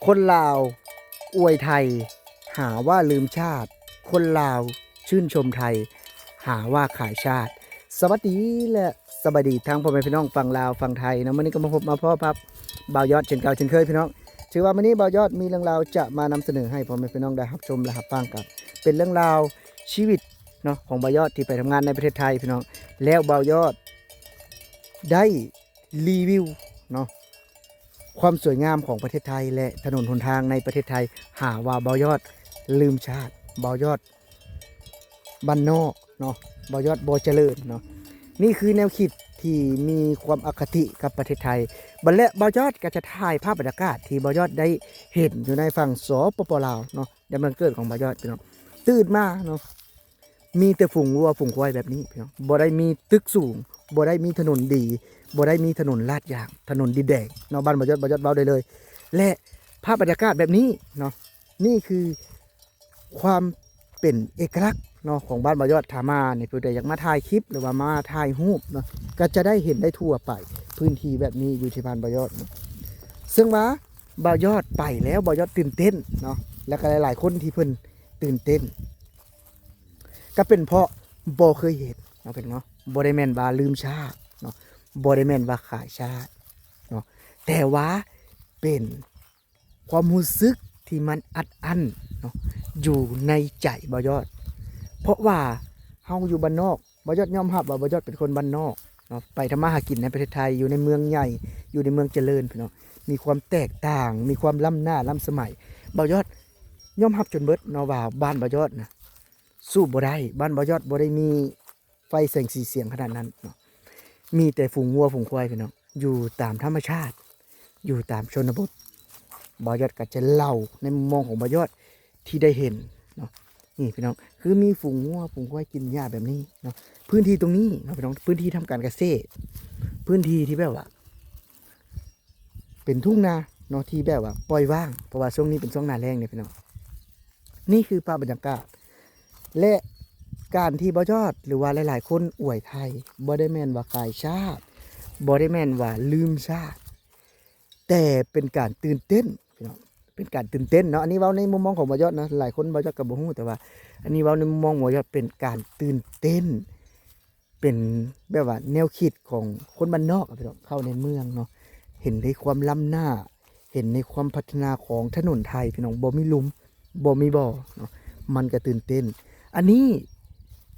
คนลาวอวยไทยหาว่าลืมชาติคนลาวชื่นชมไทยหาว่าขายชาติสวัสดีและสบายดีทั้งพ่อแม่พี่น้องฝั่งลาวฝั่งไทยนะวันนี้ก็มาพบมาพ่อพับบ่าวยอดเช่นเก่าเช่นเคยพี่น้องถือว่าวันนี้บ่าวยอดมีเรื่องราวจะมานำเสนอให้พ่อแม่พี่น้องได้รับชมและรับฟังกันเป็นเรื่องราวชีวิตเนาะของบ่าวยอดที่ไปทำงานในประเทศไทยพี่น้องแล้วบ่าวยอดได้รีวิวเนาะความสวยงามของประเทศไทยและถนนหนทางในประเทศไทยหาว่าบ่าวยอดลืมชาติบ่าวยอดบ้านนอกเนาะบ่าวยอดบ่เจริญเนาะนี่คือแนวคิดที่มีความอคติกับประเทศไทยบัดและบ่าวยอดก็จะถ่ายภาพบรรยากาศที่บ่าวยอดได้เห็นอยู่ในฝั่งสปปลาวเนาะในเมืองเกิดของบ่าวยอดพี่น้องตื่นมาเนาะมีแต่ฝูงวัวฝูงควายแบบนี้พี่น้องบ่ได้มีตึกสูงบ่ได้มีถนนดีบ่ได้มีถนนลาดยางถนนดินแดงเนาะบ้านบ่าวยอดเว้าได้เลยและภาพบรรยากาศแบบนี้เนาะนี่คือความเป็นเอกลักษณ์เนาะของบ้านบ่าวยอดถามาเนี่ยเพื่ออยากมาถ่ายคลิปหรือว่ามาถ่ายรูปเนาะก็จะได้เห็นได้ทั่วไปพื้นที่แบบนี้อยู่ที่บ้านบ่าวยอดเนาะซึ่งว่าบ่าวยอดไปแล้วบ่าวยอดตื่นเต้นเนาะแล้วก็หลายๆคนที่เพิ่นตื่นเต้นก็เป็นเพราะบ่เคยเห็นเนาะเป็นเนาะบ่ได้แม่นว่าลืมชาติเนาะบ่ได้แม่นว่าขายชาติเนาะแต่ว่าเป็นความรู้สึกที่มันอัดอั้นเนาะอยู่ในใจบ่าวยอดเพราะว่าเฮาอยู่บ้านนอกบ่าวยอดยอมรับว่าบ่าวยอดเป็นคนบ้านนอกเนาะไปทำมาหากินในประเทศไทยอยู่ในเมืองใหญ่อยู่ในเมืองเจริญพี่น้องมีความแตกต่างมีความล้ำหน้าล้ำสมัยบ่าวยอดยอมรับจนเบิดเนาะว่าบ้านบ่าวยอดนะสู้บ่ได้บ้านบ่าวยอดบ่ได้มีไฟแสงสีเสียงขนาดนั้นเนาะมีแต่ฝูงวัวฝูงควายพี่น้องอยู่ตามธรรมชาติอยู่ตามชนบทบ่าวยอดก็จะเล่าในมุมมองของบ่าวยอดที่ได้เห็นเนาะนี่พี่น้องคือมีฝูงวัวฝูงควายกินหญ้าแบบนี้เนาะพื้นที่ตรงนี้เนาะพี่น้องพื้นที่ทำการเกษตรพื้นที่ที่แบบว่าเป็นทุ่งนาเนาะที่แบบว่าปล่อยว่างเพราะว่าช่วงนี้เป็นช่วงหน้าแล้งเนี่ยพี่น้องนี่คือภาพบรรยากาศและการที่บ่าวยอดหรือว่าหลายๆคนอวยไทยบ่ได้แม่นว่าขายชาติบ่ได้แม่นว่าลืมชาติแต่เป็นการตื่นเต้นพี่น้องเป็นการตื่นเต้นเนาะอันนี้เว้าในมุมมองของบ่าวยอดนะหลายคนบ่าวยอดก็บ่ฮู้แต่ว่าอันนี้เว้าในมุมมองบ่าวยอดเป็นการตื่นเต้นเป็นแบบว่าแนวคิดของคนบ้านนอกอะพี่น้องเข้าในเมืองเนาะเห็นในความล้ำหน้าเห็นในความพัฒนาของถนนไทยพี่น้องบ่มีหลุมบ่มีบ่อเนาะมันก็ตื่นเต้นอันนี้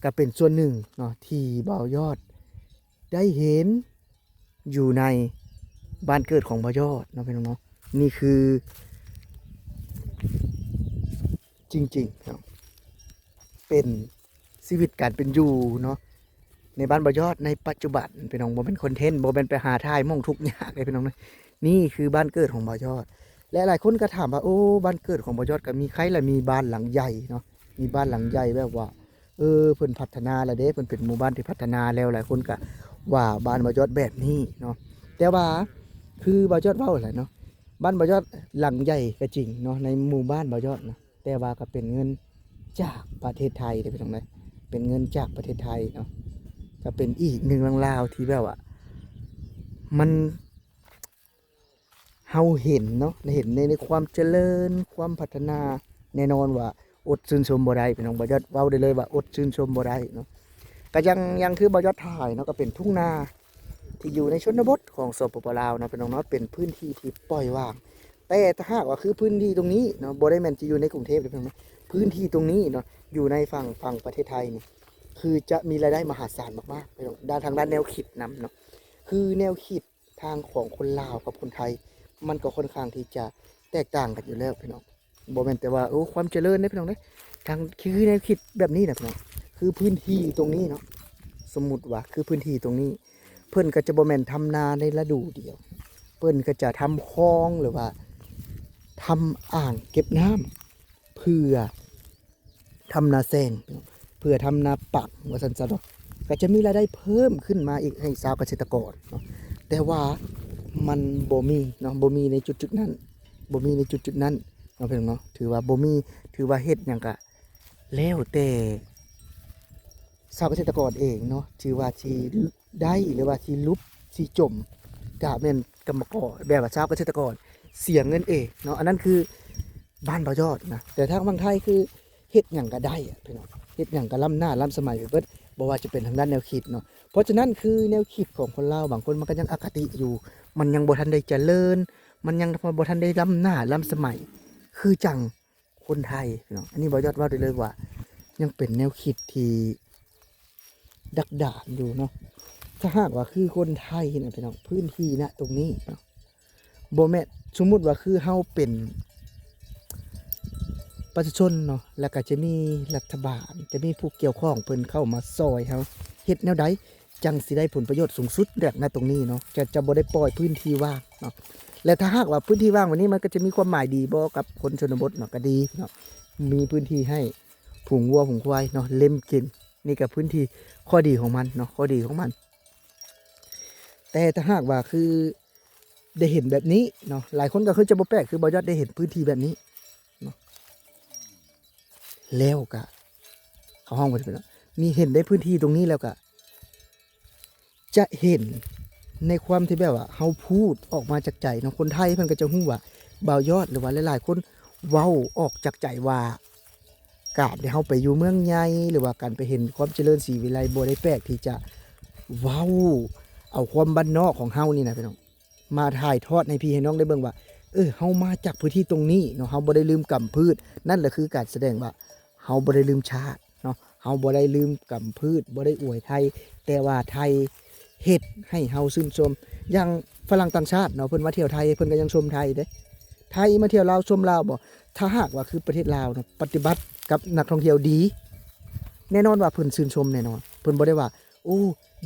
ก็เป็นส่วนหนึ่งเนาะที่บ่าวยอดได้เห็นอยู่ในบ้านเกิดของบ่าวยอดเนาะพี่น้องเนาะนี่คือจริงๆเนาะเป็นชีวิตการเป็นอยู่เนาะในบ้านบ่าวยอดในปัจจุบันพี่น้องบ่เป็นคอนเทนต์บ่เป็นไปหาถ่ายม่องทุกยากเลยพี่น้องเนาะนี่คือบ้านเกิดของบ่าวยอดและหลายคนก็ถามว่าโอ้บ้านเกิดของบ่าวยอดก็มีใครล่ะมีบ้านหลังใหญ่เนาะมีบ้านหลังใหญ่แบบว่าเพิ่นพัฒนาแล้วเด้เพิ่นเป็นหมู่บ้านที่พัฒนาแล้วหลายคนก็ว่าบ้านบ่าวยอดแบบนี้เนาะแต่ว่าคือบ่าวยอดเว้าแหละเนาะบ้านบ่าวยอดหลังใหญ่ก็จริงเนาะในหมู่บ้านบ่าวยอดนะแต่ว่าก็เป็นเงินจากประเทศไทยเด้อพี่น้องเด้อเป็นเงินจากประเทศไทยเนาะก็เป็นอีกหนึ่งเรื่องราวที่แบบว่ามันเฮาเห็นเนาะเห็นในความเจริญความพัฒนาแน่นอนว่าอดชื่นชมบ่ได้พี่น้องบ่าวยอดเว้าได้เลยว่าอดชื่นชมบ่ได้เนาะก็ยังคือบ่าวยอดถ่ายเนาะก็เป็นทุ่งนาที่อยู่ในชนบทของสปปลาวเนาะพี่น้องเนาะเป็นพื้นที่ที่ปล่อยว่างแต่ถ้าหากว่าคือพื้นที่ตรงนี้เนาะบ่ได้แม่นจะอยู่ในกรุงเทพเลยพี่น้องเนาะพื้นที่ตรงนี้เนาะอยู่ในฝั่งประเทศไทยนี่คือจะมีรายได้มหาศาลมากๆพี่น้องด้านทางด้านแนวคิดนำเนาะคือแนวคิดทางของคนลาวกับคนไทยมันก็ค่อนข้างที่จะแตกต่างกันอยู่แล้วพี่น้องบ่แม่นแต่ว่าโอ้ความเจริญนะพี่น้องเด้ทางคือแนวคิดแบบนี้นะพี่น้องคือพื้นที่ตรงนี้เนาะสมมุติว่าคือพื้นที่ตรงนี้เพิ่นก็จะบ่แม่นทำนาในฤดูเดียวเพิ่นก็จะทำคลองหรือว่าทำอ่างเก็บน้ำเพื่อทำนาแซงเพื่อทำนาปักว่าซั่นซะเนาะก็จะมีรายได้เพิ่มขึ้นมาอีกให้ชาวเกษตรกรเนาะแต่ว่ามันบ่มีเนาะบ่มีในจุดๆนั้นบ่มีในจุดๆนั้นเนาะเพิ่นเนาะถือว่าบ่มีถือว่าเฮ็ดหยังก็แล้วแต่ชาวเกษตรกรเองเนาะถือว่าสิได้หรือว่าสิลุบสิจมก็แม่นกรรมกรแบบว่าชาวเกษตรกร เสียเงินเองเนาะอันนั้นคือบ้านบ่ยอดนะแต่ทางบางไทยคือเฮ็ดหยังก็ได้อะพี่น้องเฮ็ดหยังก็ล้ำหน้าล้ำสมัยไปเบิดบ่ว่าจะเป็นทางด้านแนวคิดเนาะเพราะฉะนั้นคือแนวคิดของคนลาวบางคนมันก็ยังอคติอยู่มันยังบ่ทันได้เจริญมันยังบ่ทันได้ล้ำหน้าล้ำสมัยคือจังคนไทยพี่น้องอันนี้บ่ยอดว่าได้เลยว่ายังเป็นแนวคิดที่ดักดานอยู่เนาะถ้าหากว่าคือคนไทยนะพี่น้องพื้นที่ณตรงนี้เนาะบ่แม่นสมมุติว่าคือเฮาเป็นประชาชนเนาะแล้วก็จะมีรัฐบาลจะมีผู้เกี่ยวข้องเพิ่นเข้ามาซอยเฮาเฮ็ดแนวใดจังสิได้ผลประโยชน์สูงสุดแบบณตรงนี้เนาะจะบ่ได้ปล่อยพื้นที่ว่างเนาะและถ้าหากว่าพื้นที่ว่างวันนี้มันก็จะมีความหมายดีบ่กับคนชนบทเนาะก็ดีเนาะมีพื้นที่ให้ผูงวัวผูงควายเนาะเล็มกินนี่ก็พื้นที่ข้อดีของมันเนาะข้อดีของมันแต่ถ้าหากว่าคือได้เห็นแบบนี้เนาะหลายคนก็คือจะบ่แปลกคือบ่ยอดได้เห็นพื้นที่แบบนี้เนาะแล้วก็เขาห้องบ่ได้เป็นมีเห็นได้พื้นที่ตรงนี้แล้วก็จะเห็นในความที่แบบว่าเฮาพูดออกมาจากใจเนาะคนไทยเพิ่นก็จะฮู้ว่าบ่าวยอดหรือว่าหลายๆคนเว้าออกจากใจว่าการที่เฮาไปอยู่เมืองใหญ่หรือว่าการไปเห็นความเจริญศรีวิไลบ่ได้แปลกที่จะเว้าเอาความบ้านนอกของเฮานี่นะพี่น้องมาถ่ายทอดให้พี่ให้น้องได้เบิ่งว่าเฮามาจากพื้นที่ตรงนี้เนาะเฮาบ่ได้ลืมกำพืชนั่นแหละคือการแสดงว่าเฮาบ่ได้ลืมชาติเนาะเฮาบ่ได้ลืมกำพืชบ่ได้อวยไทยแต่ว่าไทยเฮ็ดให้เฮาชื่นชมอย่างฝรั่งต่างชาติเนาะเพิ่นมาเที่ยวไทยเพิ่นก็ยังชมไทยเด้ไทยมาเที่ยวลาวชมลาวบ่ถ้าหากว่าคือประเทศลาวเนาะปฏิบัติกับนักท่องเที่ยวดีแน่นอนว่าเพิ่นชื่นชมแน่นอนเพิ่นบ่ได้ว่าโอ้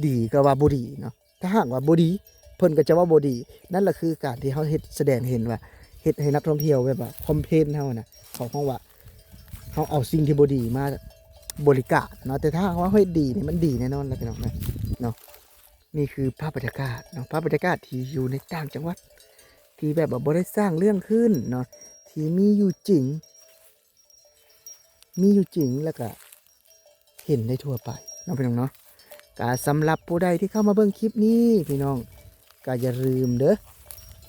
ดีก็ว่าบ่ดีเนาะถ้าหากว่าบ่ดีเพิ่นก็จะว่าบ่ดีนั่นแหละคือการที่เฮาเฮ็ดแสดงเห็นว่าเฮ็ดให้นักท่องเที่ยวแบบว่าคอมเพลนเฮาน่ะเขาฮ้องว่าเฮาเอาสิ่งที่บ่ดีมาบริการเนาะแต่ถ้าหากว่าเฮ็ดดีนี่มันดีแน่นอนแล้วพี่น้องนะเนาะนี่คือภาพบรรยากาศเนาะภาพบรรยากาศที่อยู่ในต่างจังหวัดที่แบบว่าบ่ได้สร้างเรื่องขึ้นเนาะที่มีอยู่จริงแล้วก็เห็นได้ทั่วไปเนาะพี่น้องเนาะก็สำหรับผู้ใดที่เข้ามาเบิ่งคลิปนี้พี่น้องก็อย่าลืมเด้อ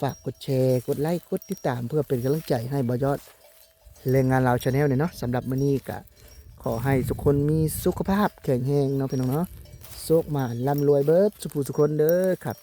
ฝากกดแชร์กดไลค์กดติดตามเพื่อเป็นกำลังใจให้บ่ยอดแรงงานลาวชาแนลเนี่ยเนาะสำหรับมื้อนี้ก็ขอให้ทุกคนมีสุขภาพแข็งแรงเนาะพี่น้องเนาะโชคมาร่ำรวยเบิดสุขผู้สุขคนเด้อครับ